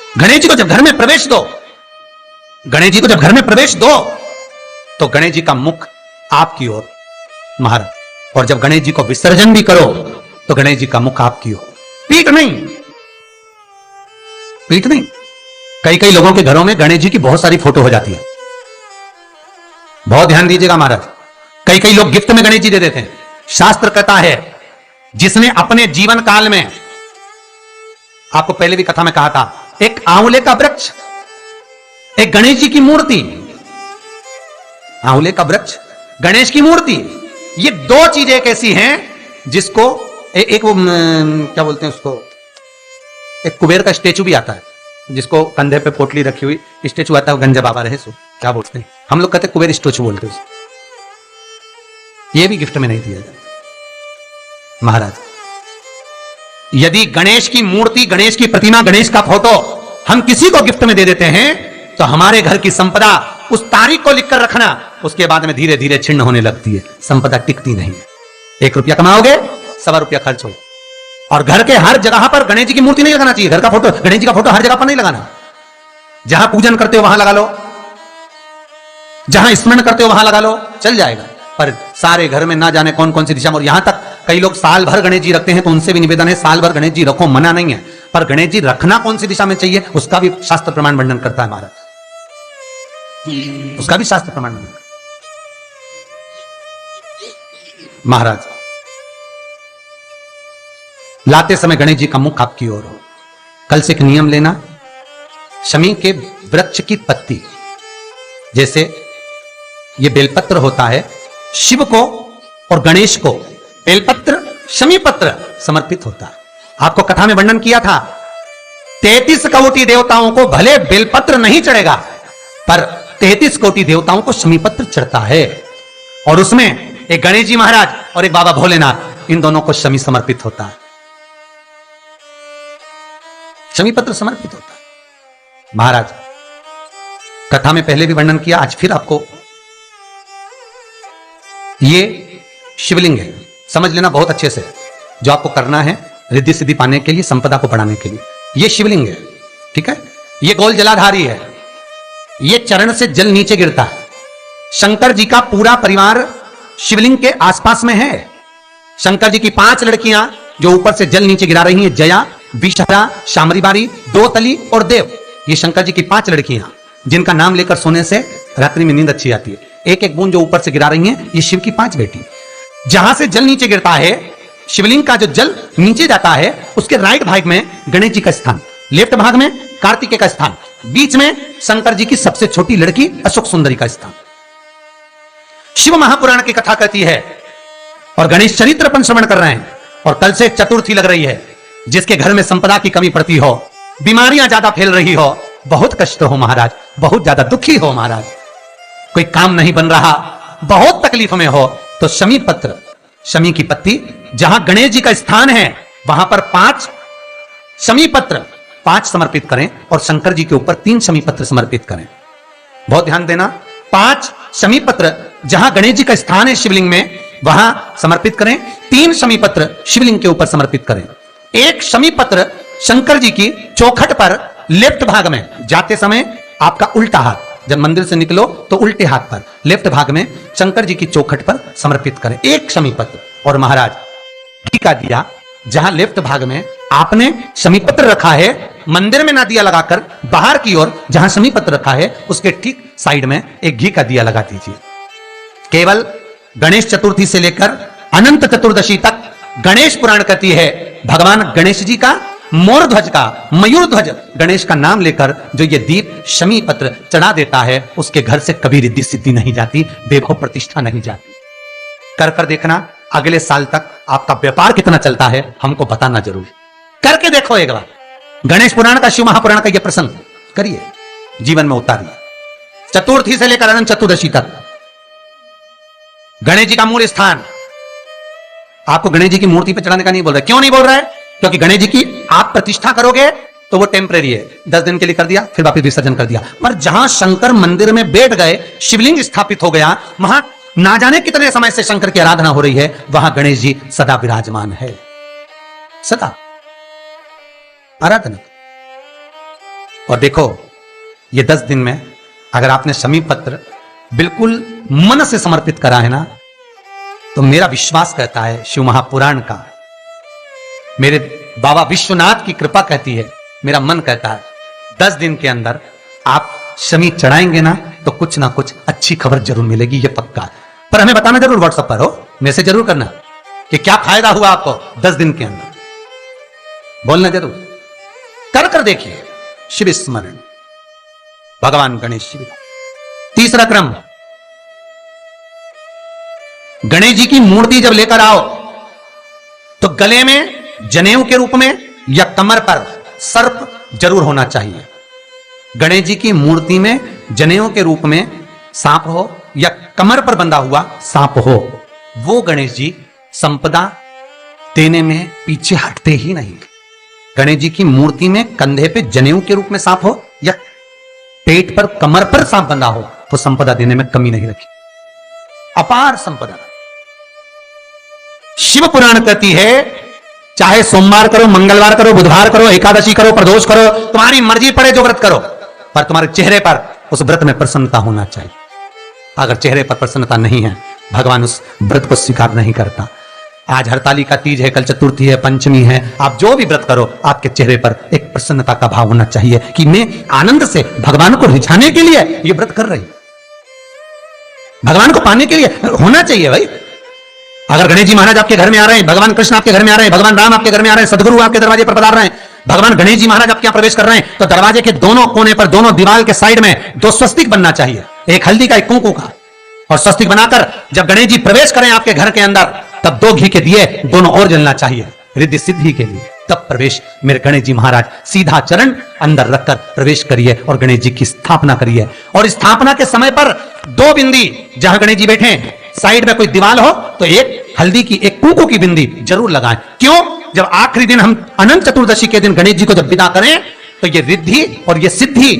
गणेश जी को जब घर में प्रवेश दो, गणेश जी को जब घर में प्रवेश दो तो गणेश जी का मुख आपकी ओर महाराज, और जब गणेश जी को विसर्जन भी करो तो गणेश जी का मुख आपकी ओर, पीठ नहीं, पीठ नहीं। कई कई लोगों के घरों में गणेश जी की बहुत सारी फोटो हो जाती है, बहुत ध्यान दीजिएगा महाराज। कई कई लोग गिफ्ट में गणेश जी दे देते हैं। शास्त्र कहता है जिसने अपने जीवन काल में, आपको पहले भी कथा में कहा था, एक आंवले का वृक्ष, एक गणेश जी की मूर्ति, आंवले का वृक्ष, गणेश की मूर्ति, ये दो चीजें एक ऐसी हैं जिसको एक वो क्या बोलते हैं उसको, एक कुबेर का स्टेचू भी आता है जिसको कंधे पे पोटली रखी हुई स्टेचू आता है, गंजा बाबा रहे सो क्या बोलते हैं, हम लोग कहते हैं कुबेर स्टेचू बोलते हैं। ये भी गिफ्ट में नहीं दिया जाता महाराज। यदि गणेश की मूर्ति, गणेश की प्रतिमा, गणेश का फोटो हम किसी को गिफ्ट में दे देते हैं तो हमारे घर की संपदा, उस तारीख को लिखकर रखना, उसके बाद में धीरे धीरे छिन्न होने लगती है, संपदा टिकती नहीं है। 1 रुपया कमाओगे, 1.25 रुपया खर्च हो। और घर के हर जगह पर गणेश जी की मूर्ति नहीं लगाना चाहिए, घर का फोटो, गणेश जी का फोटो हर जगह पर नहीं लगाना। जहां पूजन करते हो वहां लगा लो, जहां स्मरण करते हो वहां लगा लो, चल जाएगा। पर सारे घर में ना जाने कौन कौन सी दिशा में, और यहां तक कई लोग साल भर गणेश जी रखते हैं तो उनसे भी निवेदन है साल भर गणेश जी रखो, मना नहीं है, पर गणेश जी रखना कौन सी दिशा में चाहिए उसका भी शास्त्र प्रमाण वर्णन करता है महाराज, उसका भी शास्त्र प्रमाण वर्णन महाराज। लाते समय गणेश जी का मुख आपकी ओर हो। कल से एक नियम लेना, शमी के वृक्ष की पत्ती, जैसे ये बेलपत्र होता है, शिव को और गणेश को बेलपत्र, शमी पत्र समर्पित होता है। आपको कथा में वर्णन किया था 33 कोटि देवताओं को भले बेलपत्र नहीं चढ़ेगा पर 33 कोटि देवताओं को शमी पत्र चढ़ता है, और उसमें एक गणेश जी महाराज और एक बाबा भोलेनाथ, इन दोनों को शमी समर्पित होता है, शमी पत्र समर्पित होता है महाराज। कथा में पहले भी वर्णन किया, आज फिर आपको, ये शिवलिंग है, समझ लेना बहुत अच्छे से, जो आपको करना है रिद्धि सिद्धि पाने के लिए, संपदा को बढ़ाने के लिए। ये शिवलिंग है, ठीक है, ये गोल जलाधारी है, ये चरण से जल नीचे गिरता है। शंकर जी का पूरा परिवार शिवलिंग के आसपास में है। शंकर जी की 5 लड़कियां जो ऊपर से जल नीचे गिरा रही हैं, जया, विषहरा, शामरीबारी, दोतली और देव, ये शंकर जी की 5 लड़कियां जिनका नाम लेकर सोने से रात्रि में नींद अच्छी आती है। एक एक बूंद जो ऊपर से गिरा रही हैं, ये शिव की 5 बेटी। जहां से जल नीचे गिरता है, शिवलिंग का जो जल नीचे जाता है, उसके राइट भाग में गणेश जी का स्थान, लेफ्ट भाग में कार्तिकेय का स्थान, बीच में शंकर जी की सबसे छोटी लड़की अशोक सुंदरी का स्थान। शिव महापुराण की कथा कहती है, और गणेश चरित्र अपन श्रवण कर रहे हैं, और कल से चतुर्थी लग रही है। जिसके घर में संपदा की कमी पड़ती हो, बीमारियां ज्यादा फैल रही हो, बहुत कष्ट हो महाराज, बहुत ज्यादा दुखी हो महाराज, कोई काम नहीं बन रहा, बहुत तकलीफ में हो, तो शमी पत्र, शमी की पत्ती, जहां गणेश जी का स्थान है वहां पर 5 शमी पत्र 5 समर्पित करें, और शंकर जी के ऊपर 3 शमी पत्र समर्पित करें। बहुत ध्यान देना, 5 शमी पत्र जहां गणेश जी का स्थान है शिवलिंग में, वहां समर्पित करें। 3 शमी पत्र शिवलिंग के ऊपर समर्पित करें। 1 शमी पत्र शंकर जी की चौखट पर लेफ्ट भाग में, जाते समय आपका उल्टा हाथ, जब मंदिर से निकलो तो उल्टे हाथ पर लेफ्ट भाग में शंकर जी की चौखट पर समर्पित करें 1 शमी पत्र। और महाराज घी का दिया जहां लेफ्ट भाग में आपने शमी पत्र रखा है, मंदिर में ना दिया लगाकर बाहर की ओर जहां शमी पत्र रखा है उसके ठीक साइड में एक घी का दिया लगा दीजिए। केवल गणेश चतुर्थी से लेकर अनंत चतुर्दशी तक गणेश पुराण कहती है, भगवान गणेश जी का मोर ध्वज का, मयूर ध्वज गणेश का नाम लेकर जो ये दीप शमी पत्र चढ़ा देता है, उसके घर से कभी रिद्धि सिद्धि नहीं जाती, वैभव प्रतिष्ठा नहीं जाती। कर कर देखना, अगले साल तक आपका व्यापार कितना चलता है हमको बताना जरूर, करके देखो एक बार। गणेश पुराण का, शिव महापुराण का यह प्रसंग करिए, जीवन में उतारिए। चतुर्थी से लेकर अनंत चतुर्दशी तक गणेश जी का मूल स्थान, आपको गणेश जी की मूर्ति पर चढ़ाने का नहीं बोल रहा। क्यों नहीं बोल रहा है? क्योंकि गणेश जी की आप प्रतिष्ठा करोगे तो वो टेम्परेरी है, 10 दिन के लिए कर दिया, फिर वापस विसर्जन कर दिया। पर जहां शंकर मंदिर में बैठ गए, शिवलिंग स्थापित हो गया, वहां ना जाने कितने समय से शंकर की आराधना हो रही है, वहां गणेश जी सदा विराजमान है, सदा आराधना। और देखो ये 10 दिन में अगर आपने शमी पत्र बिल्कुल मन से समर्पित करा है ना, तो मेरा विश्वास कहता है, शिव महापुराण का, मेरे बाबा विश्वनाथ की कृपा कहती है, मेरा मन कहता है 10 दिन के अंदर आप शमी चढ़ाएंगे ना तो कुछ ना कुछ अच्छी खबर जरूर मिलेगी, ये पक्का है। पर हमें बताना जरूर, व्हाट्सएप पर हो, मैसेज जरूर करना कि क्या फायदा हुआ आपको 10 दिन के अंदर, बोलना जरूर, कर देखिए। शिव स्मरण, भगवान गणेश शिव। तीसरा क्रम, गणेश जी की मूर्ति जब लेकर आओ तो गले में जनेऊ के रूप में या कमर पर सर्प जरूर होना चाहिए। गणेश जी की मूर्ति में जनेऊ के रूप में सांप हो या कमर पर बंधा हुआ सांप हो, वो गणेश जी संपदा देने में पीछे हटते ही नहीं। गणेश जी की मूर्ति में कंधे पे जनेऊ के रूप में सांप हो या पेट पर कमर पर सांप बंधा हो तो संपदा देने में कमी नहीं रखी, अपार संपदा। शिव पुराण कहती है चाहे सोमवार करो, मंगलवार करो, बुधवार करो, एकादशी करो, प्रदोष करो, तुम्हारी मर्जी पड़े जो व्रत करो, पर तुम्हारे चेहरे पर उस व्रत में प्रसन्नता होना चाहिए। अगर चेहरे पर प्रसन्नता नहीं है, भगवान उस व्रत को स्वीकार नहीं करता। आज हरतालिका तीज है, कल चतुर्थी है, पंचमी है, आप जो भी व्रत करो आपके चेहरे पर एक प्रसन्नता का भाव होना चाहिए कि मैं आनंद से भगवान को रिझाने के लिए ये व्रत कर रही, भगवान को पाने के लिए होना चाहिए भाई। अगर गणेश जी महाराज आपके घर में आ रहे हैं, भगवान कृष्ण आपके घर में आ रहे हैं, भगवान राम आपके घर में आ रहे हैं, सदगुरु आपके दरवाजे पर पधार रहे हैं, भगवान गणेश जी महाराज आपके यहां प्रवेश कर रहे हैं, तो दरवाजे के दोनों कोने पर, दोनों दीवार के साइड में 2 स्वस्तिक बनना चाहिए, एक हल्दी का, एक कुंकू का। और स्वस्तिक बनाकर जब गणेश जी प्रवेश करें आपके घर के अंदर, तब 2 घी के दिए दोनों ओर जलना चाहिए रिद्धि सिद्धि के लिए। तब प्रवेश मेरे गणेश जी महाराज, सीधा चरण अंदर रखकर प्रवेश करिए और गणेश जी की स्थापना करिए। और स्थापना के समय पर 2 बिंदी, जहां गणेश जी बैठे साइड में कोई दीवार हो तो एक हल्दी की, एक कुंकू की बिंदी जरूर लगाएं। क्यों? जब आखिरी दिन हम अनंत चतुर्दशी के दिन गणेश जी को जब विदा करें तो ये रिद्धि और ये सिद्धि,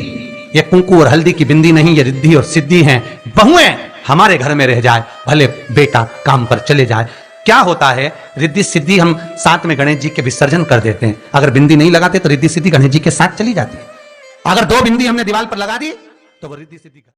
ये कुंकू और हल्दी की बिंदी नहीं, ये रिद्धि और सिद्धि है। बहुएं हमारे घर में रह जाए, भले बेटा काम पर चले जाए। क्या होता है, रिद्धि सिद्धि हम साथ में गणेश जी के विसर्जन कर देते हैं। अगर बिंदी नहीं लगाते तो रिद्धि सिद्धि गणेश जी के साथ चली जाती है। अगर 2 बिंदी हमने दीवार पर लगा दी तो वो रिद्धि सिद्धि